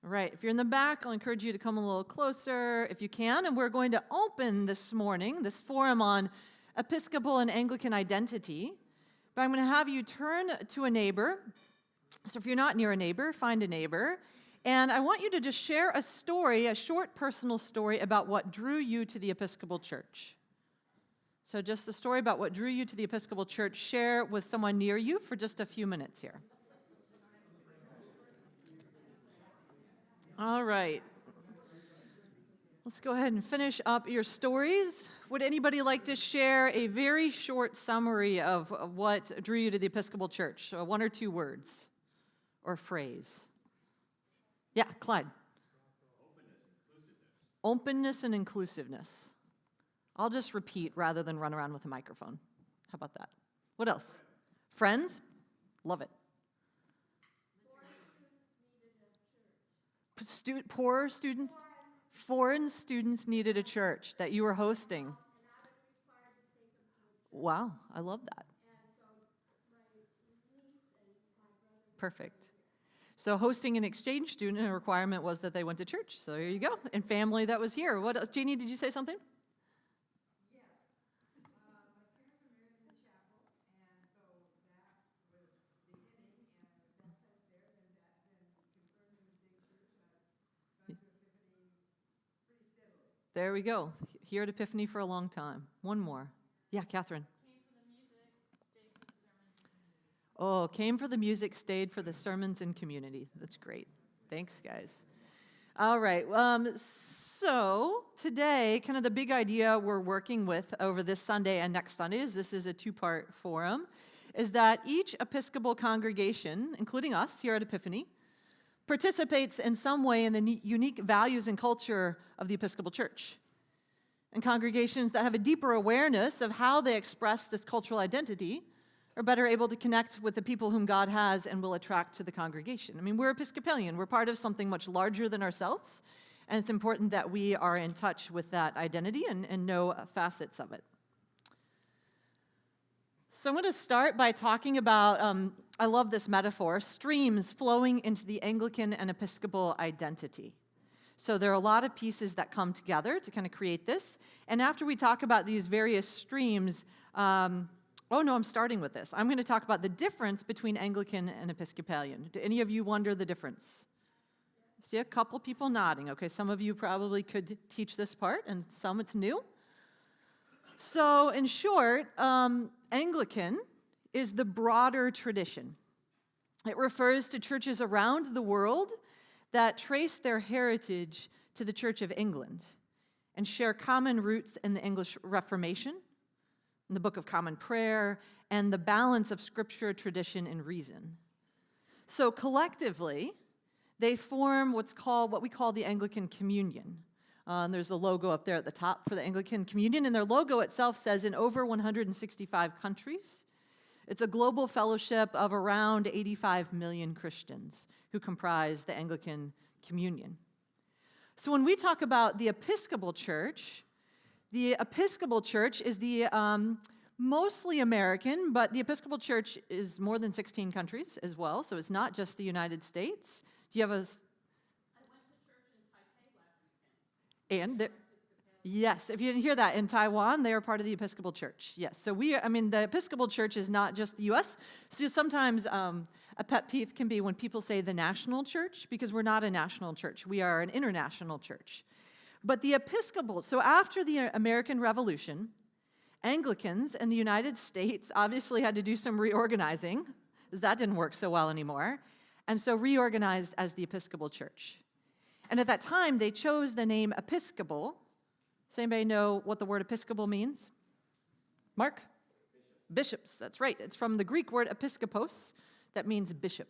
All right, if you're in the back, I'll encourage you to come a little closer if you can. And we're going to open this morning this forum on Episcopal and Anglican identity. But I'm going to have you turn to a neighbor. So if you're not near a neighbor, find a neighbor. And I want you to just share a story, a short personal story about what drew you to the Episcopal Church. So just a story about what drew you to the Episcopal Church. Share with someone near you for just a few minutes here. All right. Let's go ahead and finish up your stories. Would anybody like to share a very short summary of what drew you to the Episcopal Church? So 1 or 2 words or phrase. Yeah, Clyde. Openness and inclusiveness. I'll just repeat rather than run around with a microphone. How about that? What else? Friends? Love it. Foreign students needed a church that you were hosting. Wow, I love that. Perfect. So hosting an exchange student, a requirement was that they went to church. So here you go. And family that was here. What else? Jeannie, did you say something? Yes. My parents were married in the chapel, and so that was beginning, and baptized there, and that then confirmed in the big church. I've gone to Epiphany pretty steadily. There we go. Here at Epiphany for a long time. One more. Yeah, Catherine. Came for the music, stayed for the sermons and community. That's great. Thanks, guys. All right. So today, kind of the big idea we're working with over this Sunday and next Sunday, is this is a 2-part forum, is that each Episcopal congregation, including us here at Epiphany, participates in some way in the unique values and culture of the Episcopal Church. And congregations that have a deeper awareness of how they express this cultural identity are better able to connect with the people whom God has and will attract to the congregation. I mean, we're Episcopalian. We're part of something much larger than ourselves, and it's important that we are in touch with that identity and know facets of it. So I'm going to start by talking about, I love this metaphor, streams flowing into the Anglican and Episcopal identity. So there are a lot of pieces that come together to kind of create this. And after we talk about these various streams, I'm starting with this. I'm going to talk about the difference between Anglican and Episcopalian. Do any of you wonder the difference? See a couple people nodding. Okay, some of you probably could teach this part, and some it's new. So in short, Anglican is the broader tradition. It refers to churches around the world that trace their heritage to the Church of England and share common roots in the English Reformation, in the Book of Common Prayer, and the balance of Scripture, tradition, and reason. So collectively, they form what we call the Anglican Communion. There's the logo up there at the top for the Anglican Communion, and their logo itself says in over 165 countries. It's a global fellowship of around 85 million Christians who comprise the Anglican Communion. So when we talk about the Episcopal Church is the mostly American, but the Episcopal Church is more than 16 countries as well, so it's not just the United States. Do you have a... I went to church in Taipei last weekend. And yes, if you didn't hear that, in Taiwan, they are part of the Episcopal Church. Yes, so the Episcopal Church is not just the U.S. So sometimes a pet peeve can be when people say the national church, because we're not a national church. We are an international church. But the Episcopal, so after the American Revolution, Anglicans in the United States obviously had to do some reorganizing, because that didn't work so well anymore, and so reorganized as the Episcopal Church. And at that time, they chose the name Episcopal. Does anybody know what the word Episcopal means? Mark? Bishops, that's right. It's from the Greek word episkopos, that means bishop.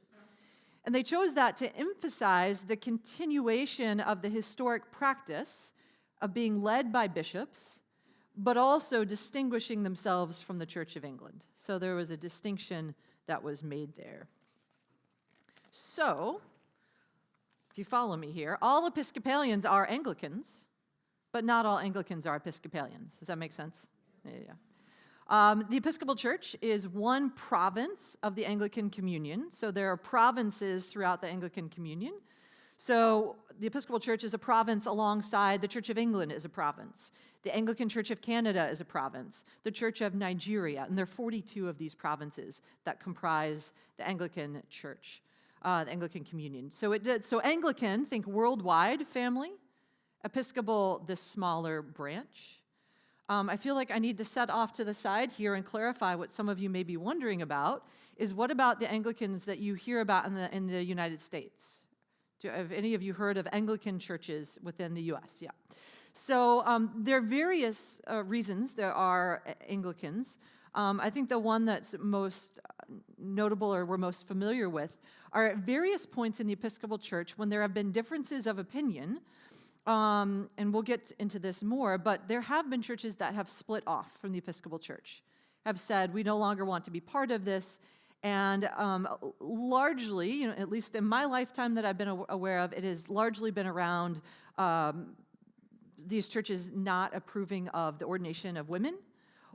And they chose that to emphasize the continuation of the historic practice of being led by bishops, but also distinguishing themselves from the Church of England. So there was a distinction that was made there. So, if you follow me here, all Episcopalians are Anglicans, but not all Anglicans are Episcopalians. Does that make sense? Yeah. The Episcopal Church is one province of the Anglican Communion. So there are provinces throughout the Anglican Communion. So the Episcopal Church is a province alongside the Church of England is a province. The Anglican Church of Canada is a province. The Church of Nigeria, and there are 42 of these provinces that comprise the Anglican Church, the Anglican Communion. So Anglican, think worldwide family. Episcopal, this smaller branch. I feel like I need to set off to the side here and clarify what some of you may be wondering about, is what about the Anglicans that you hear about in the United States? Have any of you heard of Anglican churches within the U.S.? Yeah. So there are various reasons there are Anglicans. I think the one that's most notable or we're most familiar with are at various points in the Episcopal Church when there have been differences of opinion, and we'll get into this more, but there have been churches that have split off from the Episcopal Church, have said, we no longer want to be part of this. And largely, at least in my lifetime that I've been aware of, it has largely been around these churches not approving of the ordination of women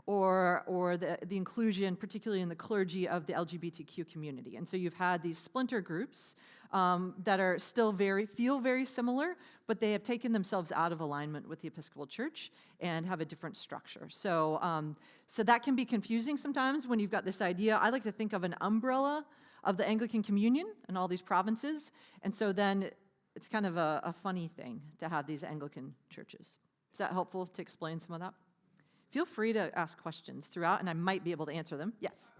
or the inclusion, particularly in the clergy, of the LGBTQ community. And so you've had these splinter groups that are still feel very similar, but they have taken themselves out of alignment with the Episcopal Church and have a different structure. So that can be confusing sometimes when you've got this idea. I like to think of an umbrella of the Anglican Communion and all these provinces, and so then it's kind of a funny thing to have these Anglican churches. Is that helpful to explain some of that? Feel free to ask questions throughout, and I might be able to answer them. Yes?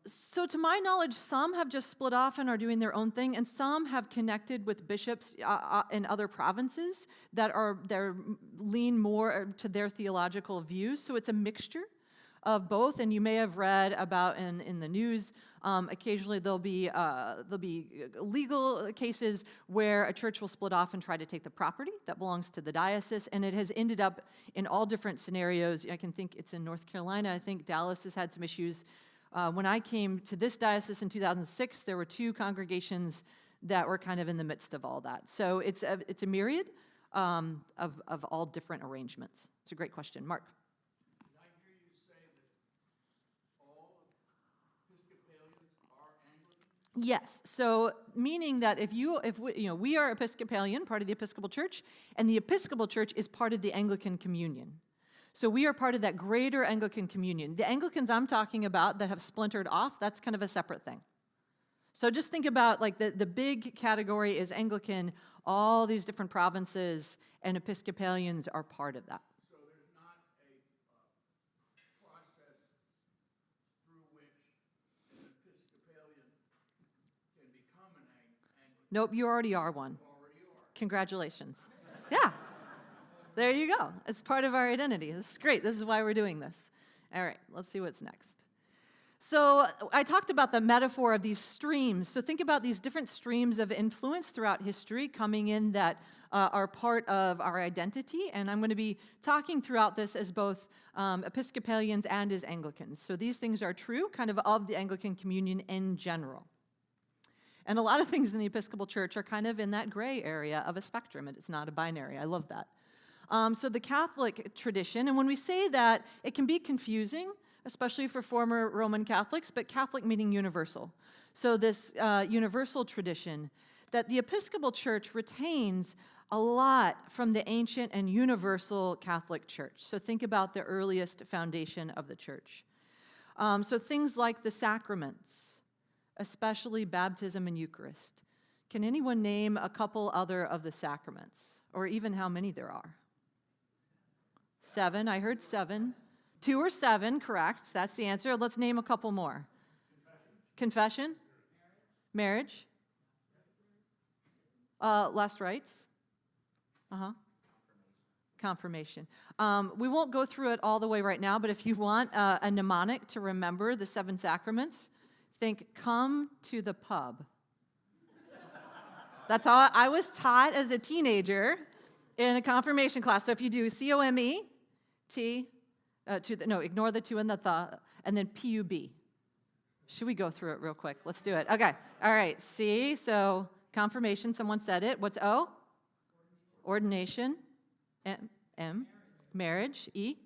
So to my knowledge, some have just split off and are doing their own thing, and some have connected with bishops in other provinces that lean more to their theological views. So it's a mixture of both, and you may have read about in the news, occasionally there'll be legal cases where a church will split off and try to take the property that belongs to the diocese, and it has ended up in all different scenarios. I can think it's in North Carolina. I think Dallas has had some issues. When I came to this diocese in 2006, there were 2 congregations that were kind of in the midst of all that. So it's a myriad of all different arrangements. It's a great question. Mark? Did I hear you say that all Episcopalians are Anglican? Yes. So meaning that we are Episcopalian, part of the Episcopal Church, and the Episcopal Church is part of the Anglican Communion. So we are part of that greater Anglican communion. The Anglicans I'm talking about that have splintered off, that's kind of a separate thing. So just think about like the big category is Anglican, all these different provinces, and Episcopalians are part of that. So there's not a process through which an Episcopalian can become an Anglican? Nope, you already are one. You already are. Congratulations. Yeah. There you go. It's part of our identity. This is great. This is why we're doing this. All right, let's see what's next. So I talked about the metaphor of these streams. So think about these different streams of influence throughout history coming in that are part of our identity. And I'm going to be talking throughout this as both Episcopalians and as Anglicans. So these things are true kind of the Anglican Communion in general. And a lot of things in the Episcopal Church are kind of in that gray area of a spectrum. It's not a binary. I love that. So the Catholic tradition, and when we say that, it can be confusing, especially for former Roman Catholics, but Catholic meaning universal. So this universal tradition that the Episcopal Church retains a lot from the ancient and universal Catholic Church. So think about the earliest foundation of the church. So things like the sacraments, especially baptism and Eucharist. Can anyone name a couple other of the sacraments, or even how many there are? 7, I heard 7. 2 or 7, correct. That's the answer. Let's name a couple more. Confession? Marriage? Last rites? Confirmation. We won't go through it all the way right now, but if you want a mnemonic to remember the 7 sacraments, think, come to the pub. That's how I was taught as a teenager in a confirmation class. So if you do C-O-M-E-T, ignore the 2 and the, and then P-U-B. Should we go through it real quick? Let's do it. Okay. All right. C, so confirmation, someone said it. What's O? Ordination. M. Marriage. E.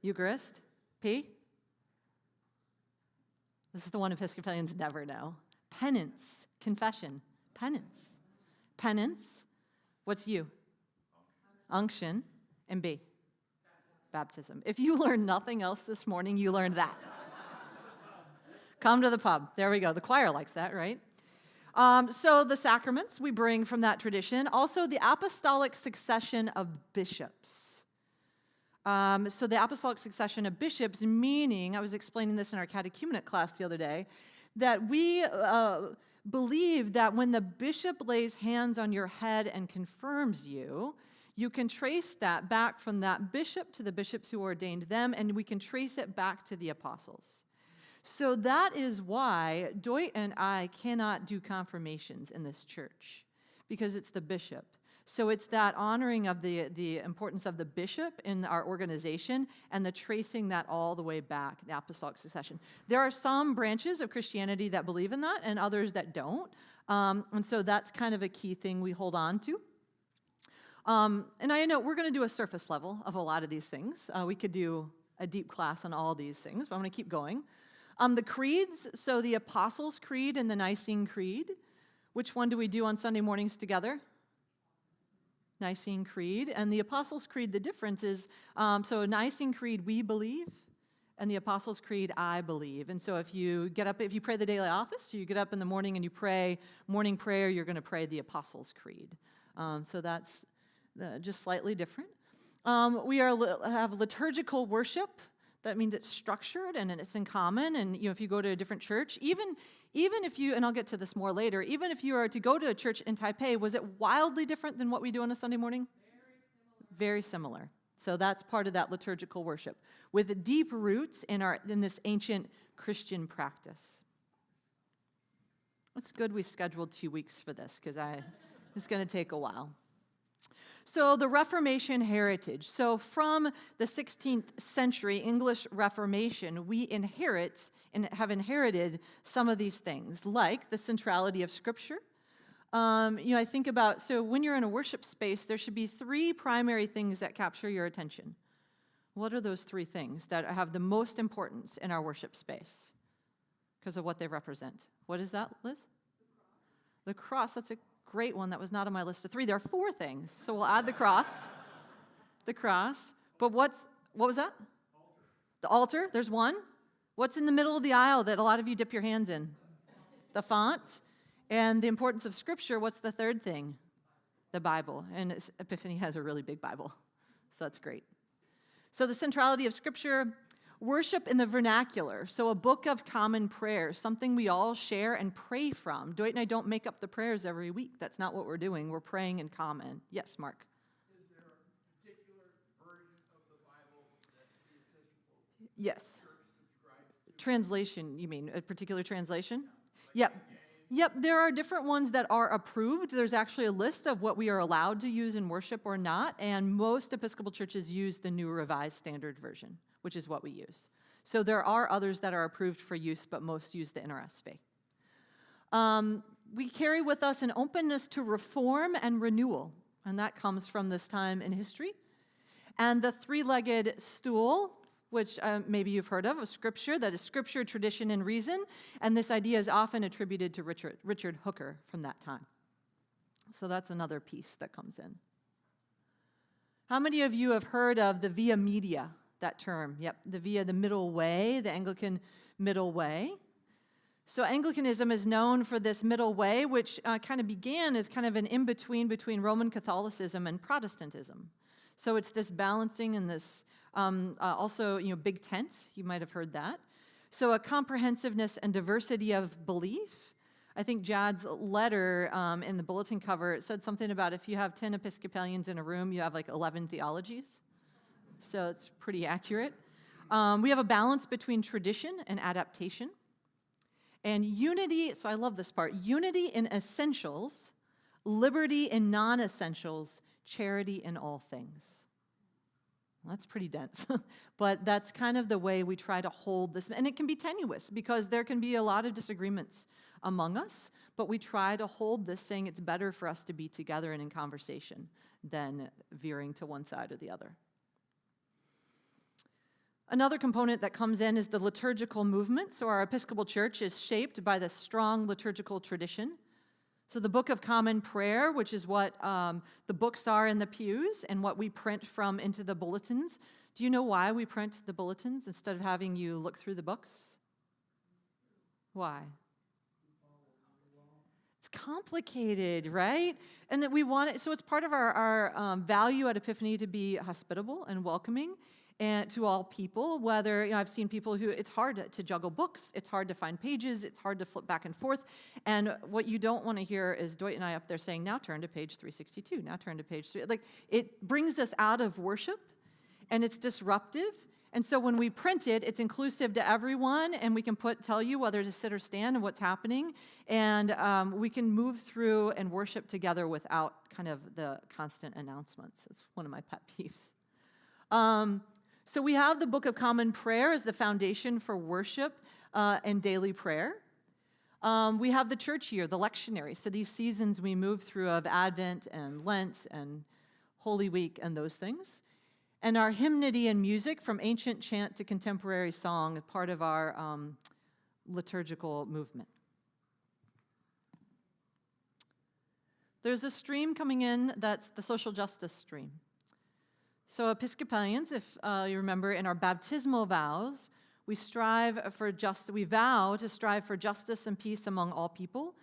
Eucharist. P. This is the one Episcopalians never know. Penance, confession, penance. Penance, what's U? Unction, and B? Baptism. If you learned nothing else this morning, you learned that. Come to the pub. There we go. The choir likes that, right? So the sacraments we bring from that tradition. Also, the apostolic succession of bishops. So the apostolic succession of bishops, meaning, I was explaining this in our catechumenate class the other day, that we believe that when the bishop lays hands on your head and confirms you, you can trace that back from that bishop to the bishops who ordained them, and we can trace it back to the apostles. So that is why Doit and I cannot do confirmations in this church, because it's the bishop. So it's that honoring of the importance of the bishop in our organization and the tracing that all the way back, the apostolic succession. There are some branches of Christianity that believe in that and others that don't. And so that's kind of a key thing we hold on to. And I know we're going to do a surface level of a lot of these things. We could do a deep class on all these things, but I'm going to keep going. The creeds, so the Apostles' Creed and the Nicene Creed. Which one do we do on Sunday mornings together? Nicene Creed. And the Apostles' Creed, the difference is, so Nicene Creed, we believe, and the Apostles' Creed, I believe. And so if you get up, if you pray the daily office, you get up in the morning and you pray morning prayer, you're going to pray the Apostles' Creed. So that's just slightly different. We have liturgical worship. That means it's structured and it's in common. And if you go to a different church, even if you, and I'll get to this more later, even if you are to go to a church in Taipei, was it wildly different than what we do on a Sunday morning? Very similar. So that's part of that liturgical worship, with deep roots in this ancient Christian practice. It's good we scheduled 2 weeks for this, because it's going to take a while. So the Reformation heritage. So from the 16th century English Reformation, we inherit and have inherited some of these things, like the centrality of Scripture. I think about, so when you're in a worship space, there should be 3 primary things that capture your attention. What are those 3 things that have the most importance in our worship space because of what they represent? What is that, Liz? The cross. That's a great one. That was not on my list of 3. There are 4 things. So we'll add the cross. The cross. But what was that? The altar. There's one. What's in the middle of the aisle that a lot of you dip your hands in? The font. And the importance of Scripture. What's the 3rd thing? The Bible. And Epiphany has a really big Bible. So that's great. So the centrality of Scripture. Worship in the vernacular, so a book of common prayers, something we all share and pray from. Dwight and I don't make up the prayers every week. That's not what we're doing. We're praying in common. Yes, Mark? Is there a particular version of the Bible that the Episcopal Yes. Church subscribes to? Translation, you mean a particular translation? Yep. Yep, there are different ones that are approved. There's actually a list of what we are allowed to use in worship or not, and most Episcopal churches use the New Revised Standard Version, which is what we use. So there are others that are approved for use, but most use the NRSV. We carry with us an openness to reform and renewal, and that comes from this time in history. And the 3-legged stool, which maybe you've heard of Scripture, that is Scripture, tradition, and reason, and this idea is often attributed to Richard Hooker from that time. So that's another piece that comes in. How many of you have heard of the Via Media, that term? Yep, the middle way, the Anglican middle way. So Anglicanism is known for this middle way, which kind of began as kind of an in-between between Roman Catholicism and Protestantism. So it's this balancing and this also, big tent. You might have heard that. So a comprehensiveness and diversity of belief. I think Jad's letter in the bulletin cover, it said something about if you have 10 Episcopalians in a room, you have like 11 theologies. So it's pretty accurate. We have a balance between tradition and adaptation. And unity, so I love this part, unity in essentials, liberty in non-essentials, charity in all things. Well, that's pretty dense, but that's kind of the way we try to hold this. And it can be tenuous because there can be a lot of disagreements among us, but we try to hold this, saying it's better for us to be together and in conversation than veering to one side or the other. Another component that comes in is the liturgical movement. So our Episcopal Church is shaped by the strong liturgical tradition. So the Book of Common Prayer, which is what the books are in the pews and what we print from into the bulletins. Do you know why we print the bulletins instead of having you look through the books? Why? It's complicated, right? And that we want it, so it's part of our value at Epiphany to be hospitable and welcoming and to all people, whether, I've seen people who, it's hard to juggle books, it's hard to find pages, it's hard to flip back and forth, and what you don't want to hear is Dwight and I up there saying, now turn to page 362, now turn to page 3. Like, it brings us out of worship, and it's disruptive, and so when we print it, it's inclusive to everyone, and we can tell you whether to sit or stand and what's happening, and we can move through and worship together without kind of the constant announcements. It's one of my pet peeves. So we have the Book of Common Prayer as the foundation for worship and daily prayer. We have the church year, the lectionary. So these seasons we move through of Advent and Lent and Holy Week and those things. And our hymnody and music, from ancient chant to contemporary song, part of our liturgical movement. There's a stream coming in that's the social justice stream. So Episcopalians, if you remember, in our baptismal vows, we vow to strive for justice and peace among all people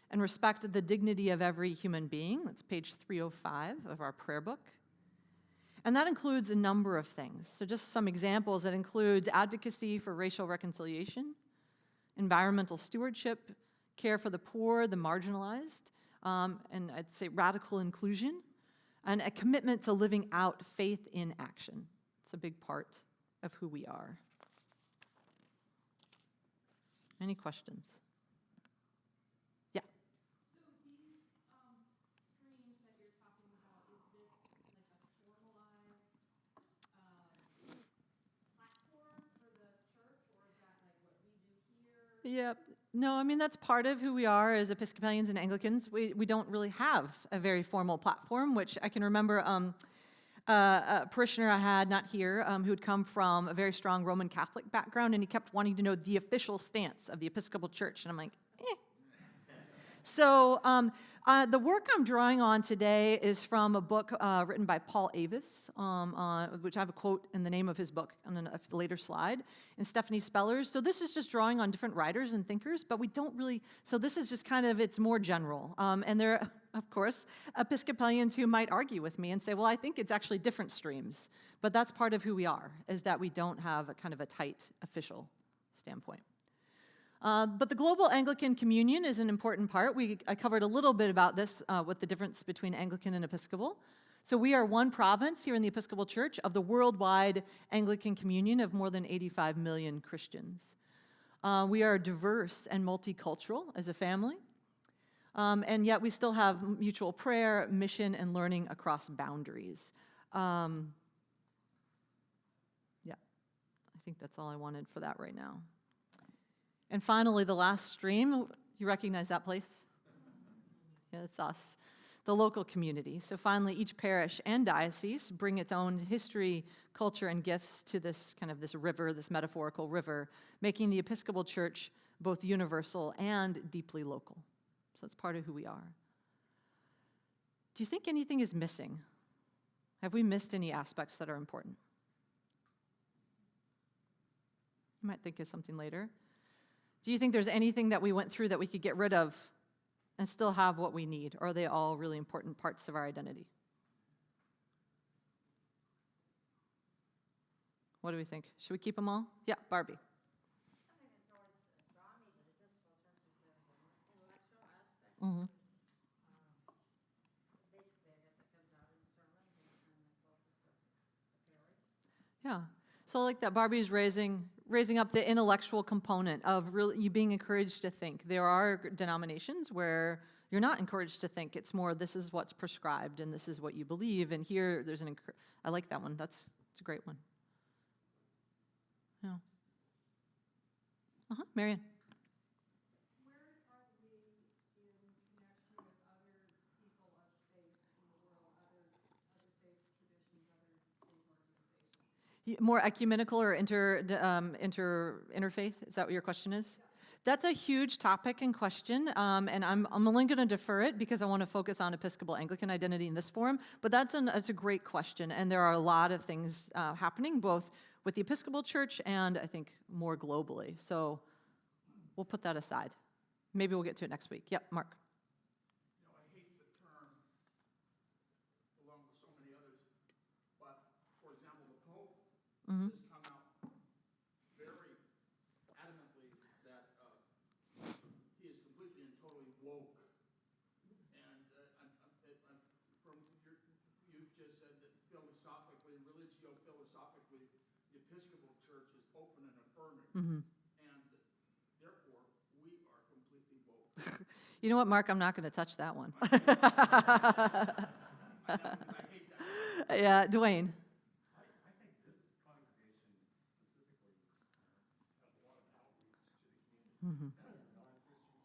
and respect the dignity of every human being. That's page 305 of our prayer book. And that includes a number of things. So just some examples. That includes advocacy for racial reconciliation, environmental stewardship, care for the poor, the marginalized, and I'd say radical inclusion, and a commitment to living out faith in action. It's a big part of who we are. Any questions? Yeah. So these streams that you're talking about, is this like a formalized platform for the church, or is that like what we do here? Yep. No, I mean, that's part of who we are as Episcopalians and Anglicans. We don't really have a very formal platform, which I can remember a parishioner I had, not here, who had come from a very strong Roman Catholic background, and he kept wanting to know the official stance of the Episcopal Church, and I'm like, eh. So the work I'm drawing on today is from a book written by Paul Avis, which I have a quote in the name of his book on a later slide, and Stephanie Spellers. So this is just drawing on different writers and thinkers, but we don't really, so this is just kind of, it's more general. And there are, of course, Episcopalians who might argue with me and say, well, I think it's actually different streams. But that's part of who we are, is that we don't have a kind of a tight official standpoint. But the global Anglican communion is an important part. I covered a little bit about this with the difference between Anglican and Episcopal. So we are one province here in the Episcopal Church of the worldwide Anglican communion of more than 85 million Christians. We are diverse and multicultural as a family, and yet we still have mutual prayer, mission, and learning across boundaries. Yeah, I think that's all I wanted for that right now. And finally, the last stream, you recognize that place? Yeah, it's us, the local community. So finally, each parish and diocese bring its own history, culture, and gifts to this kind of this river, this metaphorical river, making the Episcopal Church both universal and deeply local. So that's part of who we are. Do you think anything is missing? Have we missed any aspects that are important? You might think of something later. Do you think there's anything that we went through that we could get rid of and still have what we need? Or are they all really important parts of our identity? What do we think? Should we keep them all? Yeah, Barbie. I think it's always drawn me to the Episcopal Church is the intellectual aspect. Mm-hmm. Basically, I guess it comes out in the sermon and the focus of the parish. Yeah. So I like that Barbie's raising up the intellectual component of really you being encouraged to think. There are denominations where you're not encouraged to think. It's more, this is what's prescribed and this is what you believe. And here there's I like that one. It's a great one. Yeah. Marianne. Where are we in connection with other people of faith in the world, other faith traditions, other faith organizations? More ecumenical or interfaith? Is that what your question is? That's a huge topic and question, and I'm only going to defer it because I want to focus on Episcopal Anglican identity in this forum. But that's a great question, and there are a lot of things happening both with the Episcopal Church and I think more globally. So we'll put that aside. Maybe we'll get to it next week. Yep, Mark. You know, I hate the term, along with so many others, but for example, the Pope Mm-hmm. has come out very adamantly that he is completely and totally woke. And from you've just said that philosophically, religio-philosophically, the Episcopal Church is open and affirming. Mm-hmm. And therefore, we are completely woke. You know what, Mark? I'm not going to touch that one. I know, because I hate that. Yeah, Dwayne. I think this congregation specifically has a lot of outreach to the community. Mm-hmm. Non-Christian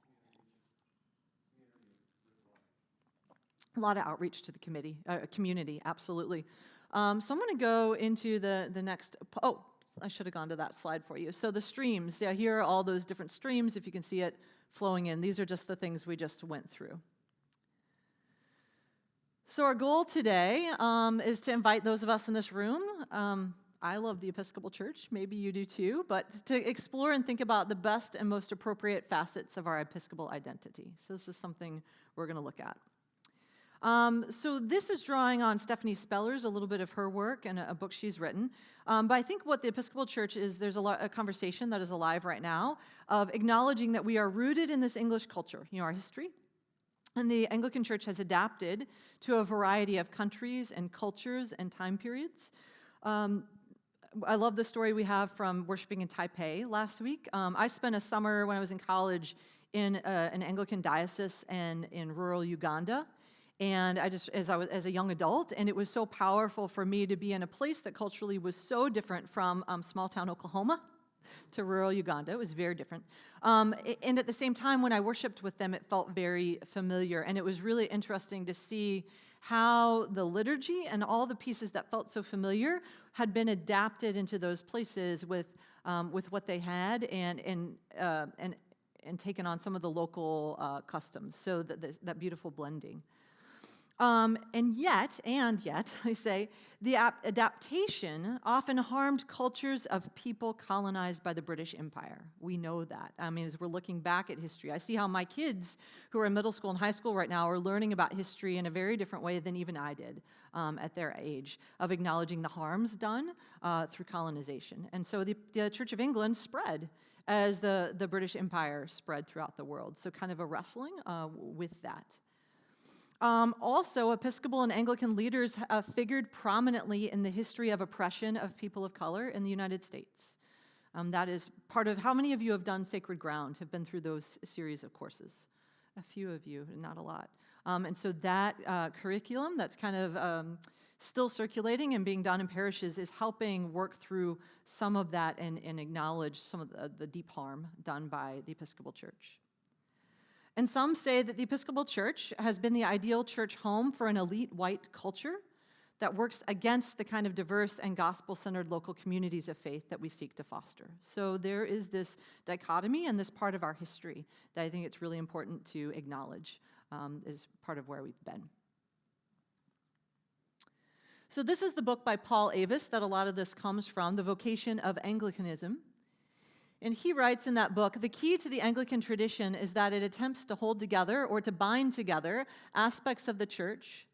community writ large. A lot of outreach to the community, absolutely. So I'm going to go into the next. Oh, I should have gone to that slide for you. So the streams, yeah, here are all those different streams, if you can see it flowing in. These are just the things we just went through. So our goal today is to invite those of us in this room. I love the Episcopal Church, maybe you do too, but to explore and think about the best and most appropriate facets of our Episcopal identity. So this is something we're going to look at. So this is drawing on Stephanie Speller's, a little bit of her work and a book she's written. But I think what the Episcopal Church is, there's a conversation that is alive right now of acknowledging that we are rooted in this English culture, our history. And the Anglican Church has adapted to a variety of countries and cultures and time periods. I love the story we have from worshiping in Taipei last week. I spent a summer when I was in college in an Anglican diocese and in rural Uganda. And as a young adult, and it was so powerful for me to be in a place that culturally was so different from small town Oklahoma to rural Uganda. It was very different. And at the same time, when I worshiped with them, it felt very familiar. And it was really interesting to see how the liturgy and all the pieces that felt so familiar had been adapted into those places with what they had and taken on some of the local customs. So that beautiful blending. And yet, I say, the adaptation often harmed cultures of people colonized by the British Empire. We know that. I mean, as we're looking back at history, I see how my kids who are in middle school and high school right now are learning about history in a very different way than even I did at their age, of acknowledging the harms done through colonization. And so the Church of England spread as the British Empire spread throughout the world. So kind of a wrestling with that. Also, Episcopal and Anglican leaders figured prominently in the history of oppression of people of color in the United States. That is part of, how many of you have done Sacred Ground, have been through those series of courses? A few of you, not a lot. And so that curriculum that's kind of still circulating and being done in parishes is helping work through some of that and acknowledge some of the deep harm done by the Episcopal Church. And some say that the Episcopal Church has been the ideal church home for an elite white culture that works against the kind of diverse and gospel-centered local communities of faith that we seek to foster. So there is this dichotomy and this part of our history that I think it's really important to acknowledge as part of where we've been. So this is the book by Paul Avis that a lot of this comes from, The Vocation of Anglicanism. And he writes in that book, the key to the Anglican tradition is that it attempts to hold together or to bind together aspects of the church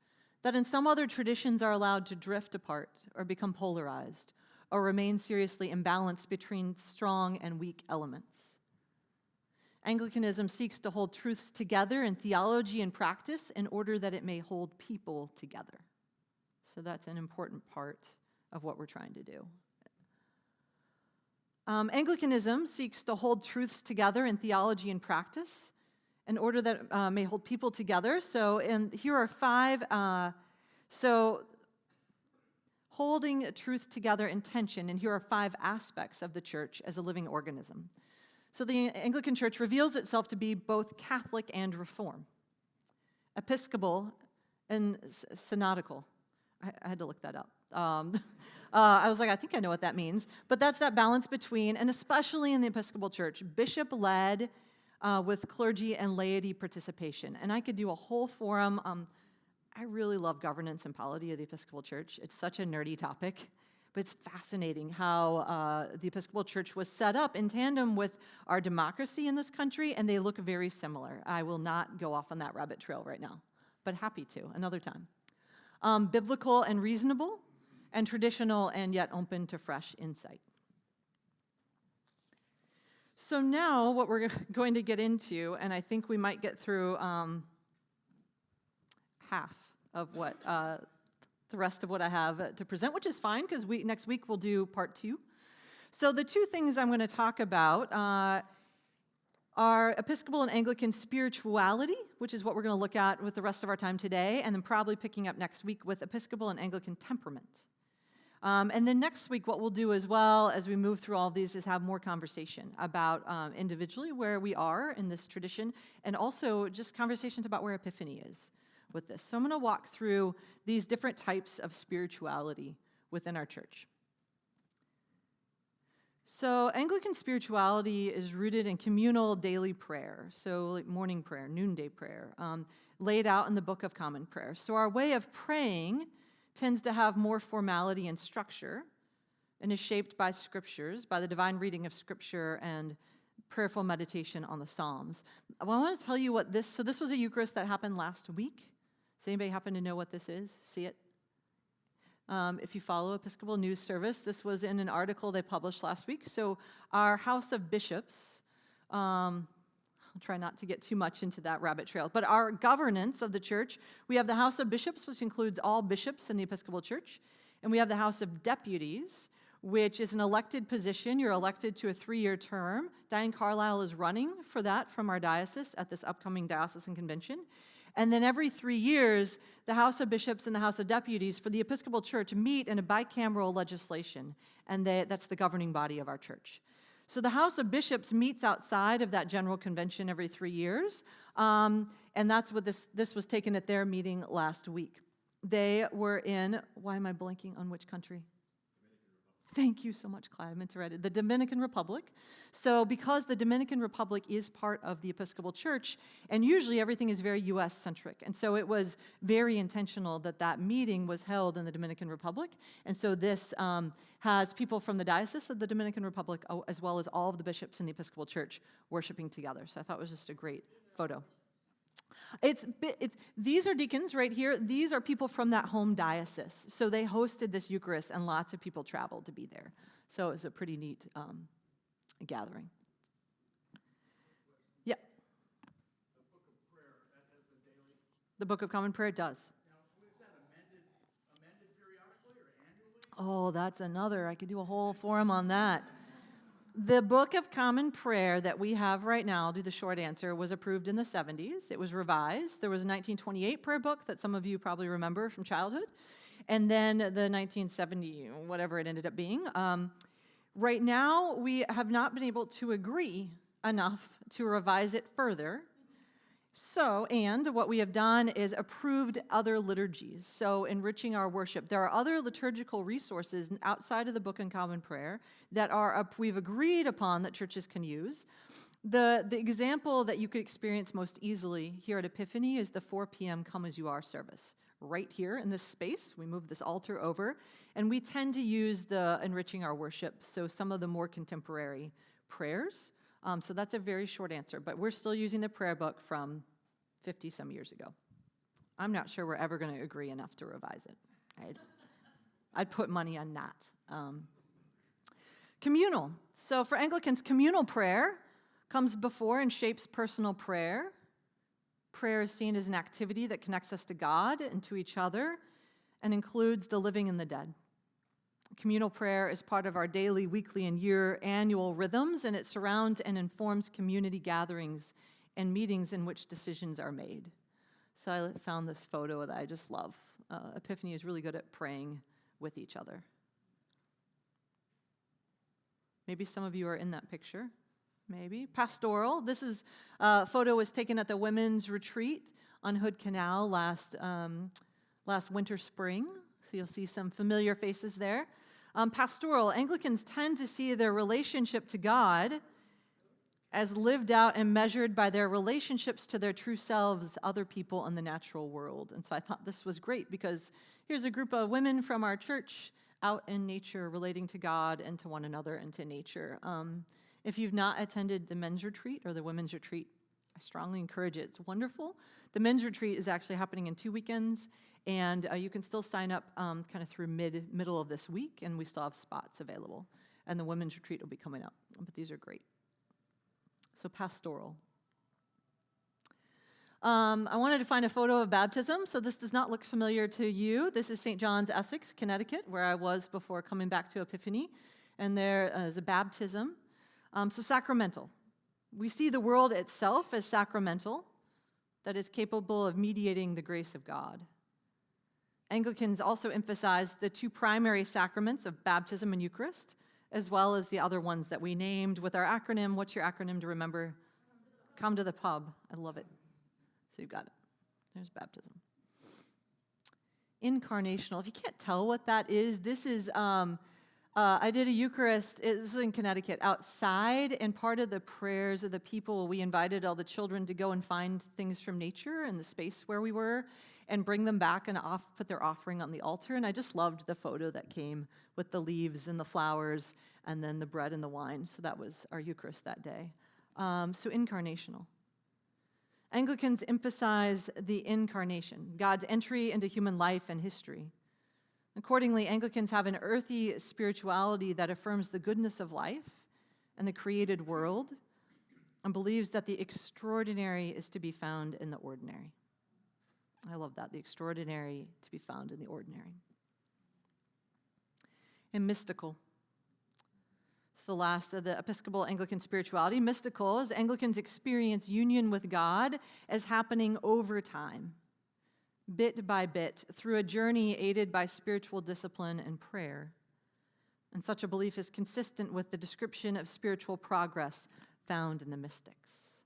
that in some other traditions are allowed to drift apart or become polarized or remain seriously imbalanced between strong and weak elements. Anglicanism seeks to hold truths together in theology and practice in order that it may hold people together. So that's an important part of what we're trying to do. Anglicanism seeks to hold truths together in theology and practice in order that it may hold people together. Here are 5. Holding truth together in tension, and here are 5 aspects of the church as a living organism. So the Anglican Church reveals itself to be both Catholic and Reform, Episcopal and synodical. I had to look that up. I was like, I think I know what that means. But that's that balance between, and especially in the Episcopal Church, bishop-led with clergy and laity participation. And I could do a whole forum. I really love governance and polity of the Episcopal Church. It's such a nerdy topic, but it's fascinating how the Episcopal Church was set up in tandem with our democracy in this country, and they look very similar. I will not go off on that rabbit trail right now, but happy to another time. Biblical and reasonable, and traditional and yet open to fresh insight. So now what we're going to get into, and I think we might get through half of what the rest of what I have to present, which is fine because next week we'll do part 2. So the 2 things I'm going to talk about are Episcopal and Anglican spirituality, which is what we're going to look at with the rest of our time today, and then probably picking up next week with Episcopal and Anglican temperament. And then next week, what we'll do as well as we move through all of these is have more conversation about individually where we are in this tradition, and also just conversations about where Epiphany is with this. So I'm going to walk through these different types of spirituality within our church. So Anglican spirituality is rooted in communal daily prayer, so like morning prayer, noonday prayer, laid out in the Book of Common Prayer. So our way of praying tends to have more formality and structure and is shaped by scriptures, by the divine reading of scripture and prayerful meditation on the Psalms. Well, I want to tell you what this was a Eucharist that happened last week. Does anybody happen to know what this is? See it? If you follow Episcopal News Service, this was in an article they published last week. So our House of Bishops, I'll try not to get too much into that rabbit trail, but our governance of the church, we have the House of Bishops, which includes all bishops in the Episcopal Church, and we have the House of Deputies, which is an elected position. You're elected to a 3-year term. Diane Carlisle is running for that from our diocese at this upcoming diocesan convention. And then every 3 years, the House of Bishops and the House of Deputies for the Episcopal Church meet in a bicameral legislation, and that's the governing body of our church. So the House of Bishops meets outside of that general convention every 3 years, and that's what this was taken at their meeting last week. They were in, why am I blanking on which country? Thank you so much, Clyde. I meant to write it. The Dominican Republic. So because the Dominican Republic is part of the Episcopal Church, and usually everything is very U.S.-centric, and so it was very intentional that meeting was held in the Dominican Republic, and so this has people from the Diocese of the Dominican Republic, as well as all of the bishops in the Episcopal Church worshiping together. So I thought it was just a great photo. These are deacons right here. These are people from that home diocese. So they hosted this Eucharist, and lots of people traveled to be there. So it was a pretty neat gathering. Yeah. The Book of Common Prayer does. Now, is that amended periodically or annually? Oh, that's another. I could do a whole forum on that. The Book of Common Prayer that we have right now, I'll do the short answer, was approved in the 70s. It was revised. There was a 1928 prayer book that some of you probably remember from childhood, and then the 1970, whatever it ended up being. Right now, we have not been able to agree enough to revise it further. So, and what we have done is approved other liturgies, so enriching our worship. There are other liturgical resources outside of the Book of Common Prayer that we've agreed upon that churches can use. The example that you could experience most easily here at Epiphany is the 4 p.m. Come As You Are service. Right here in this space, we move this altar over, and we tend to use the enriching our worship, so some of the more contemporary prayers. So that's a very short answer, but we're still using the prayer book from 50-some years ago. I'm not sure we're ever going to agree enough to revise it. I'd put money on not. Communal. So for Anglicans, communal prayer comes before and shapes personal prayer. Prayer is seen as an activity that connects us to God and to each other and includes the living and the dead. Communal prayer is part of our daily, weekly, and annual rhythms, and it surrounds and informs community gatherings and meetings in which decisions are made. So I found this photo that I just love. Epiphany is really good at praying with each other. Maybe some of you are in that picture. Maybe. Pastoral. This photo was taken at the women's retreat on Hood Canal last winter, spring. So you'll see some familiar faces there. Pastoral, Anglicans tend to see their relationship to God as lived out and measured by their relationships to their true selves, other people in the natural world. And so I thought this was great because here's a group of women from our church out in nature relating to God and to one another and to nature. If you've not attended the men's retreat or the women's retreat, I strongly encourage it. It's wonderful. The men's retreat is actually happening in 2 weekends, and you can still sign up kind of through middle of this week, and we still have spots available. And the women's retreat will be coming up, but these are great. So pastoral. I wanted to find a photo of baptism, so this does not look familiar to you. This is St. John's, Essex, Connecticut, where I was before coming back to Epiphany, and there is a baptism. So sacramental. We see the world itself as sacramental, that is capable of mediating the grace of God. Anglicans also emphasize the 2 primary sacraments of baptism and Eucharist, as well as the other ones that we named with our acronym. What's your acronym to remember? Come to the pub. I love it. So you've got it. There's baptism. Incarnational. If you can't tell what that is, this is, I did a Eucharist, this is in Connecticut, outside, and part of the prayers of the people, we invited all the children to go and find things from nature in the space where we were and bring them back and put their offering on the altar. And I just loved the photo that came with the leaves and the flowers and then the bread and the wine. So that was our Eucharist that day. So incarnational. Anglicans emphasize the incarnation, God's entry into human life and history. Accordingly, Anglicans have an earthy spirituality that affirms the goodness of life and the created world and believes that the extraordinary is to be found in the ordinary. I love that, the extraordinary to be found in the ordinary. And mystical. It's the last of the Episcopal Anglican spirituality. Mystical is Anglicans experience union with God as happening over time, bit by bit, through a journey aided by spiritual discipline and prayer. And such a belief is consistent with the description of spiritual progress found in the mystics.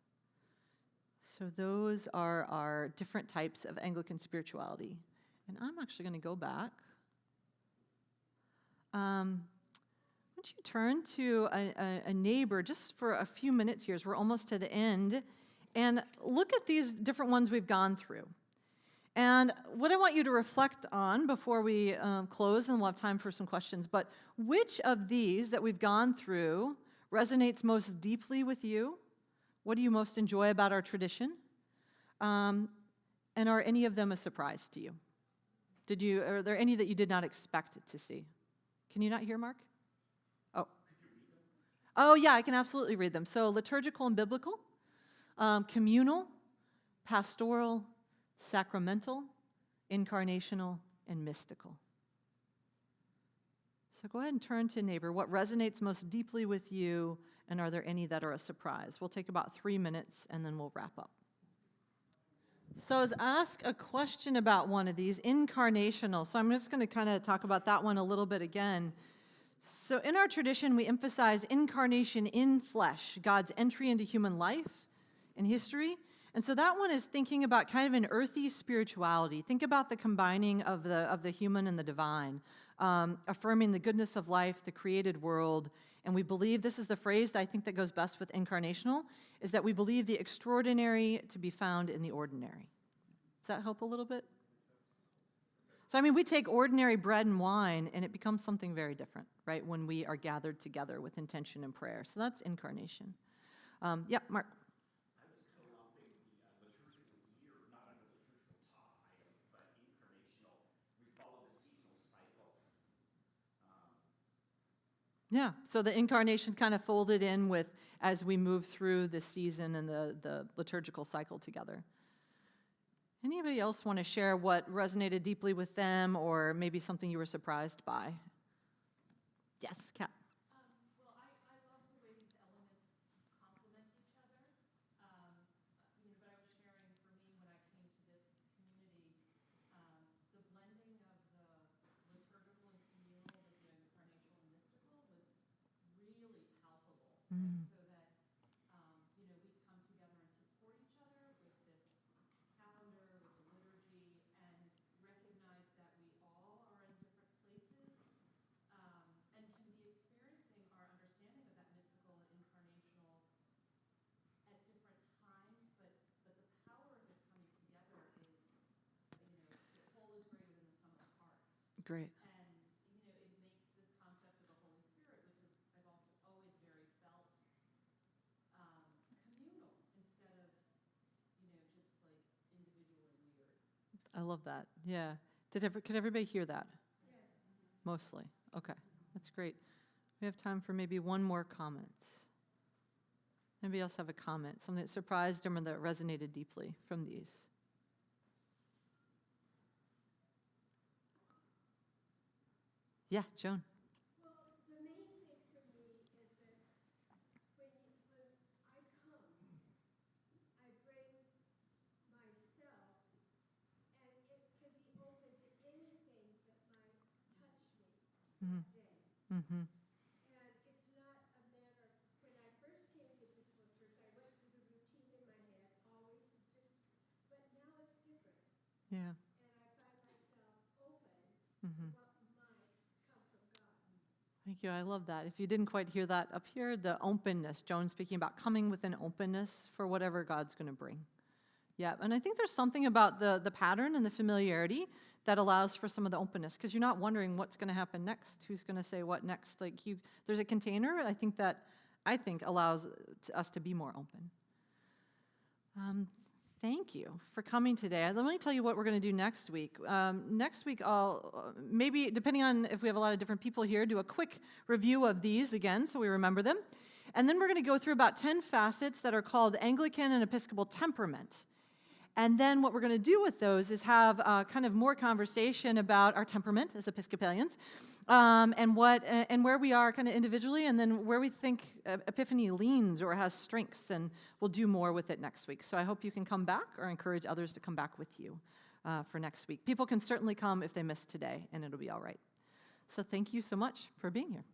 So those are our different types of Anglican spirituality. And I'm actually going to go back. Why don't you turn to a neighbor just for a few minutes here, as we're almost to the end, and look at these different ones we've gone through. And what I want you to reflect on before we close, and we'll have time for some questions, but which of these that we've gone through resonates most deeply with you? What do you most enjoy about our tradition? And are any of them a surprise to you? Are there any that you did not expect to see? Can you not hear, Mark? Oh, yeah, I can absolutely read them. So liturgical and biblical, communal, pastoral, sacramental, incarnational, and mystical. So go ahead and turn to neighbor. What resonates most deeply with you, and are there any that are a surprise? We'll take about 3 minutes, and then we'll wrap up. So as ask a question about one of these, incarnational. So I'm just going to kind of talk about that one a little bit again. So in our tradition, we emphasize incarnation in flesh, God's entry into human life and history. And so that one is thinking about kind of an earthy spirituality. Think about the combining of the human and the divine, affirming the goodness of life, the created world. And we believe, this is the phrase that I think that goes best with incarnational, is that we believe the extraordinary to be found in the ordinary. Does that help a little bit? So, I mean, we take ordinary bread and wine, and it becomes something very different, right, when we are gathered together with intention and prayer. So that's incarnation. Yep, Mark. I was co-opting the liturgical year, not under the liturgical tie, but incarnational. We follow the seasonal cycle. Yeah, so the incarnation kind of folded in with as we move through the season and the liturgical cycle together. Anybody else want to share what resonated deeply with them, or maybe something you were surprised by? Yes, Kat. Well, I love the way these elements complement each other. But I was sharing, for me, when I came to this community, the blending of the liturgical and communal with the incarnational and mystical was really palpable. Mm. So that, we come together and support each other with this calendar, with the liturgy, and recognize that we all are in different places. Great. And, it makes this concept of the Holy Spirit, which I've also always very felt communal instead of, just like individual and weird. I love that. Yeah. Could everybody hear that? Yes. Mostly. Okay. That's great. We have time for maybe one more comment. Anybody else have a comment? Something that surprised them or that resonated deeply from these? Yeah, Joan. Well, the main thing for me is that when I come, I bring myself, and it can be open to anything that might touch me Mm-hmm. that day. Mm-hmm. And it's not a matter, when I first came to Episcopal Church, I went through the routine in my head, always but now it's different. Yeah. And I find myself open Mm-hmm. to what might come from God. Thank you. I love that. If you didn't quite hear that up here, the openness, Joan speaking about coming with an openness for whatever God's going to bring. Yeah, and I think there's something about the pattern and the familiarity that allows for some of the openness, because you're not wondering what's going to happen next, who's going to say what next. Like there's a container. I think allows us to be more open. Thank you for coming today. Let me tell you what we're going to do next week. Next week, I'll maybe, depending on if we have a lot of different people here, do a quick review of these again so we remember them. And then we're going to go through about 10 facets that are called Anglican and Episcopal temperament. And then what we're going to do with those is have kind of more conversation about our temperament as Episcopalians, and where we are kind of individually, and then where we think Epiphany leans or has strengths, and we'll do more with it next week. So I hope you can come back or encourage others to come back with you for next week. People can certainly come if they missed today, and it'll be all right. So thank you so much for being here.